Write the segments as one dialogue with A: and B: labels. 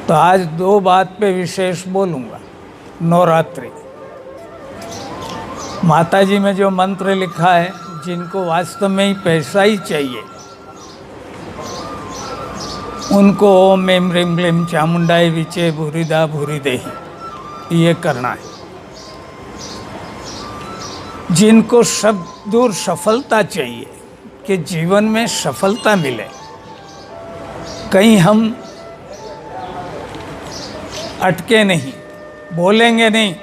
A: तो आज दो बात पे विशेष बोलूँगा। नवरात्रि, माता जी में जो मंत्र लिखा है, जिनको वास्तव में ही पैसा ही चाहिए उनको ओम ऐं ह्रीं क्लीं चामुंडाय विचे भूरिदा भूरिदेहि ये करना है। जिनको सब दूर सफलता चाहिए कि जीवन में सफलता मिले, कहीं हम अटके नहीं, बोलेंगे नहीं,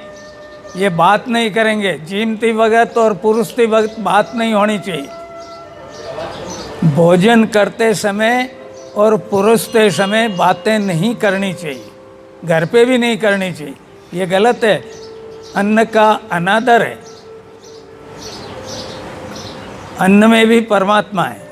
A: ये बात नहीं करेंगे, जीमती वक्त और पुरुषती वक्त बात नहीं होनी चाहिए। भोजन करते समय और पुरुषते समय बातें नहीं करनी चाहिए, घर पे भी नहीं करनी चाहिए, ये गलत है। अन्न का अनादर है। अन्न में भी परमात्मा है।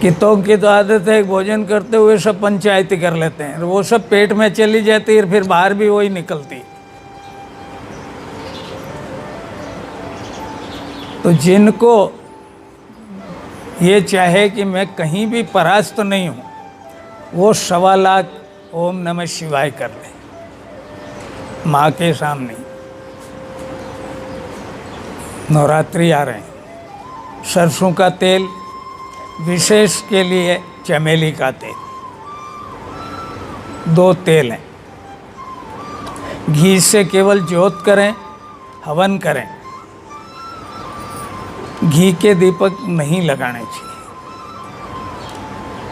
A: कितों की तो आदत है भोजन करते हुए सब पंचायती कर लेते हैं, वो सब पेट में चली जाती है, फिर बाहर भी वही निकलती। तो जिनको ये चाहे कि मैं कहीं भी परास्त नहीं हूँ, वो 1.25 लाख ओम नमः शिवाय कर ले माँ के सामने। नवरात्रि आ रहे हैं। सरसों का तेल, विशेष के लिए चमेली का तेल, 2 तेल हैं। घी से केवल ज्योत करें, हवन करें, घी के दीपक नहीं लगाने चाहिए।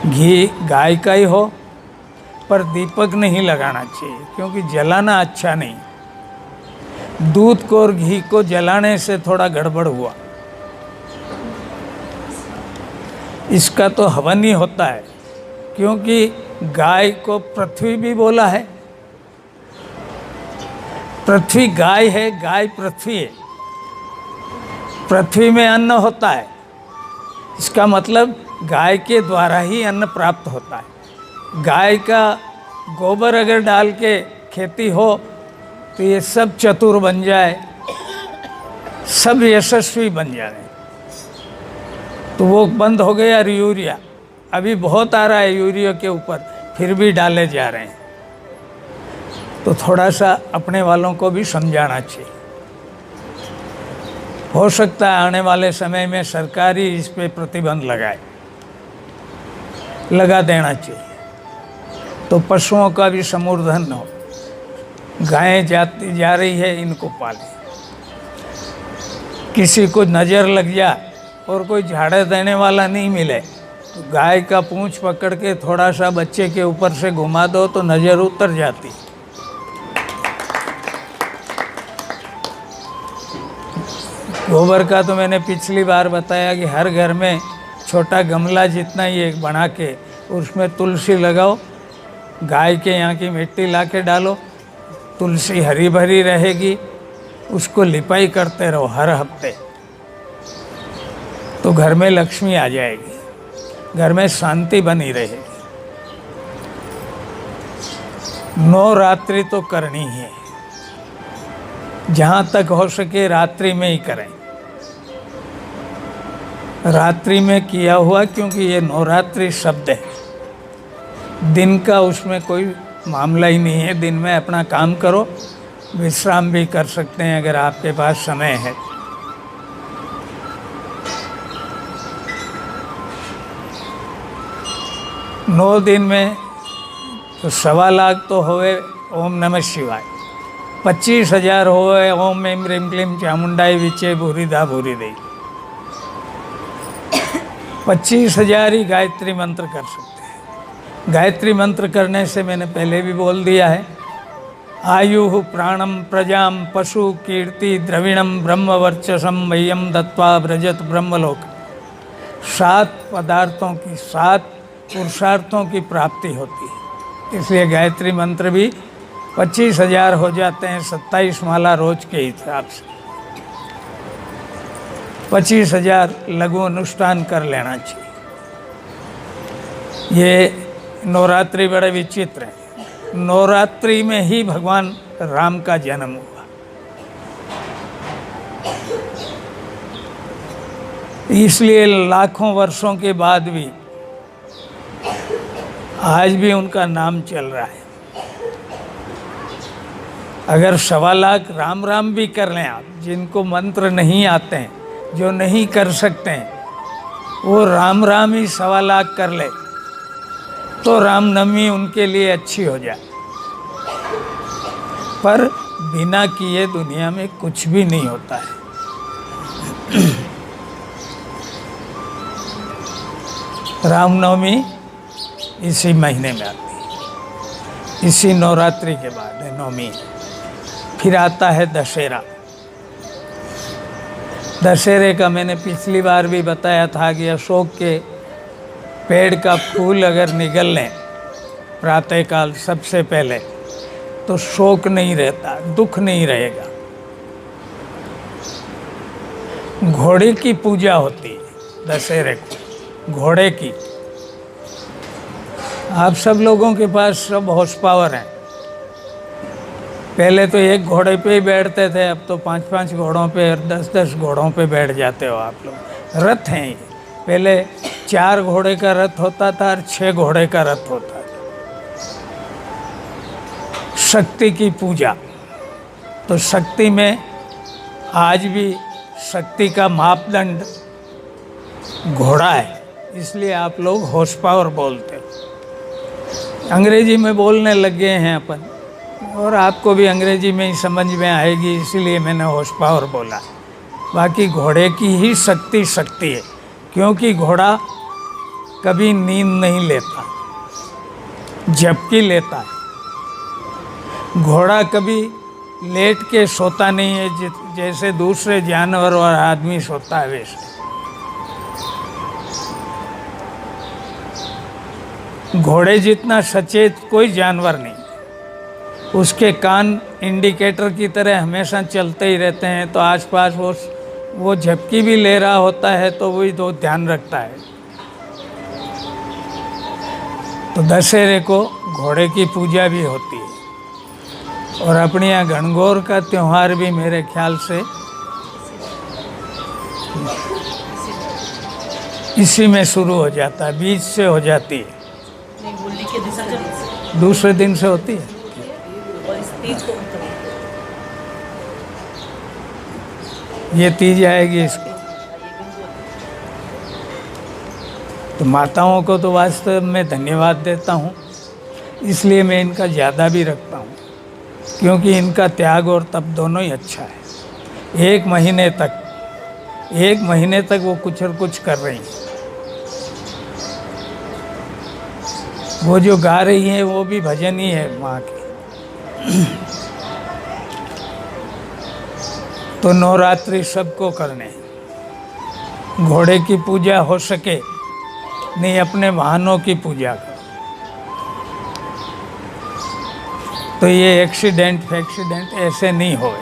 A: घी गाय का ही हो पर दीपक नहीं लगाना चाहिए, क्योंकि जलाना अच्छा नहीं। दूध को और घी को जलाने से थोड़ा गड़बड़ हुआ। इसका तो हवन ही होता है, क्योंकि गाय को पृथ्वी भी बोला है। पृथ्वी गाय है, गाय पृथ्वी है। पृथ्वी में अन्न होता है, इसका मतलब गाय के द्वारा ही अन्न प्राप्त होता है। गाय का गोबर अगर डाल के खेती हो तो ये सब चतुर बन जाए, सब यशस्वी बन जाए। तो वो बंद हो गया यूरिया, अभी बहुत आ रहा है यूरिया के ऊपर, फिर भी डाले जा रहे हैं। तो थोड़ा सा अपने वालों को भी समझाना चाहिए। हो सकता है आने वाले समय में सरकार ही इस पे प्रतिबंध लगा देना चाहिए, तो पशुओं का भी संवर्धन हो। गायें जाती जा रही है, इनको पालें। किसी को नज़र लग जाए और कोई झाड़े देने वाला नहीं मिले तो गाय का पूंछ पकड़ के थोड़ा सा बच्चे के ऊपर से घुमा दो तो नज़र उतर जाती। गोबर का तो मैंने पिछली बार बताया कि हर घर में छोटा गमला जितना ही एक बना के उसमें तुलसी लगाओ, गाय के यहाँ की मिट्टी ला के डालो, तुलसी हरी भरी रहेगी, उसको लिपाई करते रहो हर हफ्ते, तो घर में लक्ष्मी आ जाएगी, घर में शांति बनी रहेगी। नवरात्रि तो करनी है, जहाँ तक हो सके रात्रि में ही करें। रात्रि में किया हुआ, क्योंकि ये नवरात्रि शब्द है, दिन का उसमें कोई मामला ही नहीं है। दिन में अपना काम करो, विश्राम भी कर सकते हैं अगर आपके पास समय है। नौ दिन में तो 1.25 लाख तो होए ओम नमः शिवाय, 25,000 होए ओम ऐं ह्रीं क्लीं चामुंडाय विचे भूरिदा भूरिदेहि। 25,000 ही गायत्री मंत्र कर सकते हैं। गायत्री मंत्र करने से मैंने पहले भी बोल दिया है, आयु प्राणम प्रजाम पशु कीर्ति द्रविणम ब्रह्म वर्चसम मह्यम दत्वा व्रजत ब्रह्मलोक। 7 पदार्थों की, 7 पुरुषार्थों की प्राप्ति होती है। इसलिए गायत्री मंत्र भी 25,000 हो जाते हैं 27 माला रोज के हिसाब से। 25,000 लघु अनुष्ठान कर लेना चाहिए। ये नवरात्रि बड़े विचित्र है। नवरात्रि में ही भगवान राम का जन्म हुआ। 。 . 。 . . . . . . . . . . . . . . . . . . . . . . . . . . 。 . . 。 . 。 . 。 . 。 . 。 . 。 . 。 . 。 . 。 . 。 . 。 . 。 तो इसलिए लाखों वर्षों के बाद भी आज भी उनका नाम चल रहा है। अगर 1.25 लाख राम राम भी कर लें आप, जिनको मंत्र नहीं आते हैं, जो नहीं कर सकते हैं, वो राम राम ही 1.25 लाख कर ले तो रामनवमी उनके लिए अच्छी हो जाए। पर बिना किए दुनिया में कुछ भी नहीं होता है। रामनवमी इसी महीने में आती है, इसी नवरात्रि के बाद है नवमी। फिर आता है दशहरा। दशहरे का मैंने पिछली बार भी बताया था कि अशोक के पेड़ का फूल अगर निगल लें प्रातःकाल सबसे पहले तो शोक नहीं रहता, दुख नहीं रहेगा। घोड़े की पूजा होती है दशहरे को, घोड़े की। आप सब लोगों के पास सब हॉर्स पावर हैं। पहले तो एक घोड़े पे ही बैठते थे, अब तो 5-5 घोड़ों पे और 10-10 घोड़ों पे बैठ जाते हो आप लोग। रथ हैं ये। पहले 4 घोड़े का रथ होता था और 6 घोड़े का रथ होता था। शक्ति की पूजा, तो शक्ति में आज भी शक्ति का मापदंड घोड़ा है, इसलिए आप लोग हॉर्स पावर बोलते हो। अंग्रेजी में बोलने लग गए हैं अपन, और आपको भी अंग्रेजी में ही समझ में आएगी, इसीलिए मैंने हॉर्स पावर बोला। बाकी घोड़े की ही शक्ति है, क्योंकि घोड़ा कभी नींद नहीं लेता, झपकी लेता है। घोड़ा कभी लेट के सोता नहीं है, जैसे दूसरे जानवर और आदमी सोता है वैसे। घोड़े जितना सचेत कोई जानवर नहीं। उसके कान इंडिकेटर की तरह हमेशा चलते ही रहते हैं, तो आसपास वो झपकी भी ले रहा होता है तो वही तो ध्यान रखता है। तो दशहरे को घोड़े की पूजा भी होती है। और अपने यहाँ गणगौर का त्यौहार भी मेरे ख्याल से इसी में शुरू हो जाता है, बीच से हो जाती है। दूसरे दिन से होती है। ये तीज आएगी इसको। तो माताओं को तो वास्तव में धन्यवाद देता हूँ, इसलिए मैं इनका ज़्यादा भी रखता हूँ, क्योंकि इनका त्याग और तप दोनों ही अच्छा है। एक महीने तक वो कुछ और कुछ कर रही हैं। वो जो गा रही हैं वो भी भजन ही है माँ के। तो नवरात्रि सबको करने, घोड़े की पूजा हो सके नहीं, अपने वाहनों की पूजा करो। तो ये एक्सीडेंट ऐसे नहीं होए।